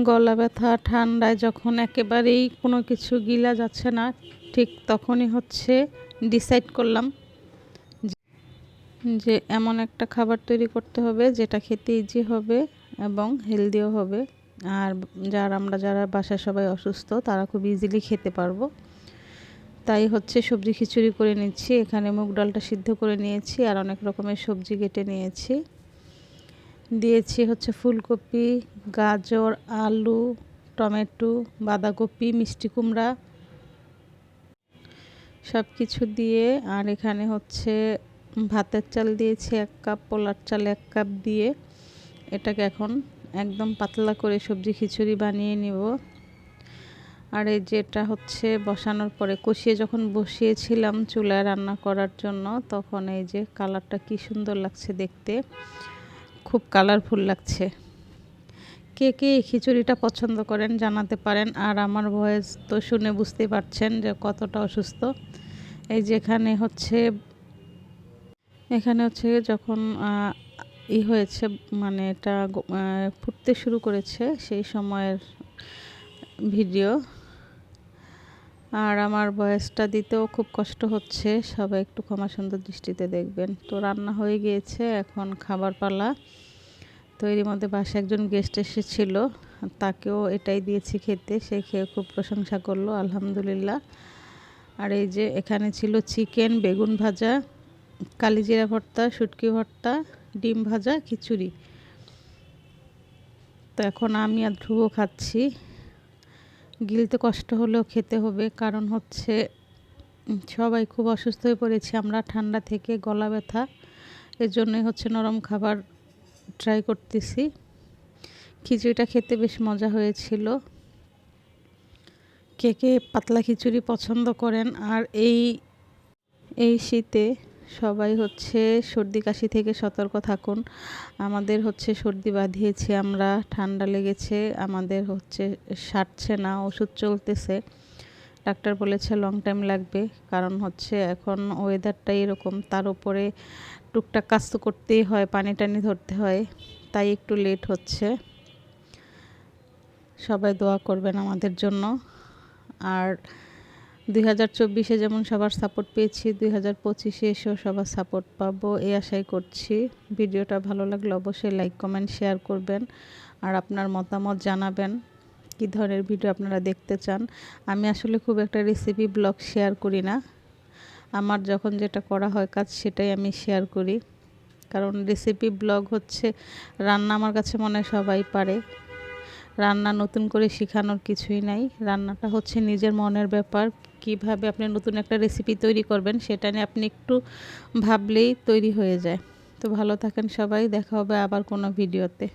গলা ব্যথা ঠান্ডায় যখন একেবারেই কোনো কিছু গিলা যাচ্ছে না, ঠিক তখনই হচ্ছে ডিসাইড করলাম যে এমন একটা খাবার তৈরি করতে হবে যেটা খেতে ইজি হবে এবং হেলদিও হবে। আর যারা বাসায় সবাই অসুস্থ তারা খুব ইজিলি খেতে পারবো। তাই হচ্ছে সবজি খিচুড়ি করে নিচ্ছি। এখানে মুগ ডালটা সিদ্ধ করে নিয়েছি আর অনেক রকমের সবজি কেটে নিয়েছি। দিয়েছি হচ্ছে ফুলকপি, গাজর, আলু, টমেটো, বাঁধাকপি, মিষ্টি কুমড়া সব কিছু দিয়ে। আর এখানে হচ্ছে ভাতের চাল দিয়েছি 1 কাপ, পোলার চাল 1 কাপ দিয়ে এটাকে এখন একদম পাতলা করে সবজি খিচুড়ি বানিয়ে নিব। আর এই যেটা হচ্ছে বসানোর পরে কষিয়ে যখন বসিয়েছিলাম চুলায় রান্না করার জন্য, তখন এই যে কালারটা কি সুন্দর লাগছে দেখতে, খুব কালারফুল লাগছে। কে কে এই খিচুড়িটা পছন্দ করেন জানাতে পারেন। আর আমার ভয়েস তো শুনে বুঝতেই পারছেন যে কতটা অসুস্থ। এই যে এখানে হচ্ছে যখন হয়েছে, মানে এটা ফুটতে শুরু করেছে সেই সময়ের ভিডিও। আর আমার ভয়েসটা দিতেও খুব কষ্ট হচ্ছে, সবাই একটু ক্ষমা সুন্দর দৃষ্টিতে দেখবেন। তো রান্না হয়ে গিয়েছে, এখন খাবার পালা। তো এর মধ্যে বাসায় একজন গেস্ট এসেছিল, তাকেও এটাই দিয়েছি খেতে, সে খেয়ে খুব প্রশংসা করলো, আলহামদুলিল্লাহ। আর এই যে এখানে ছিল চিকেন, বেগুন ভাজা, কালিজিরা ভর্তা, শুটকি ভর্তা, ডিম ভাজা, খিচুড়ি। তো এখন আমি আর ধ্রুব খাচ্ছি। গিলতে কষ্ট হলেও খেতে হবে, কারণ হচ্ছে সবাই খুব অসুস্থ হয়ে পড়েছি আমরা ঠান্ডা থেকে, গলা ব্যথা। এর জন্যই হচ্ছে নরম খাবার ট্রাই করতেছি। খিচুড়িটা খেতে বেশ মজা হয়েছিল। কে কে পাতলা খিচুড়ি পছন্দ করেন। আর এই শীতে সবাই হচ্ছে সর্দি কাশি থেকে সতর্ক থাকুন। আমাদের হচ্ছে সর্দি বাঁধিয়েছে, আমরা ঠান্ডা লেগেছে, আমাদের হচ্ছে সারছে না, ওষুধ চলতেছে। ডাক্তার বলেছে লং টাইম লাগবে, কারণ হচ্ছে এখন ওয়েদারটাই এরকম, তার উপরে টুকটাক কাজ তো করতেই হয়, পানি টানি ধরতে হয়, তাই একটু লেট হচ্ছে। সবাই দোয়া করবেন আমাদের জন্য। আর 2024-এ যেমন সবার সাপোর্ট পেয়েছি, 2025-এ এসেও সবার সাপোর্ট পাবো এই আশাই করছি। ভিডিওটা ভালো লাগলে অবশ্যই লাইক, কমেন্ট, শেয়ার করবেন। আর আপনার মতামত জানাবেন কী ধরনের ভিডিও আপনারা দেখতে চান। আমি আসলে খুব একটা রেসিপি ব্লগ শেয়ার করি না, আমার যখন যেটা করা হয় কাজ সেটাই আমি শেয়ার করি। কারণ রেসিপি ব্লগ হচ্ছে রান্না, আমার কাছে মনে হয় সবাই পারে। রান্না নতুন করে শেখানোর কিছুই নাই, রান্নাটা হচ্ছে নিজের মনের ব্যাপার। কিভাবে আপনি নতুন একটা রেসিপি তৈরি করবেন সেটা নিয়ে আপনি একটু ভাবলেই তৈরি হয়ে যায়। তো ভালো থাকেন সবাই, দেখা হবে আবার কোনো ভিডিওতে।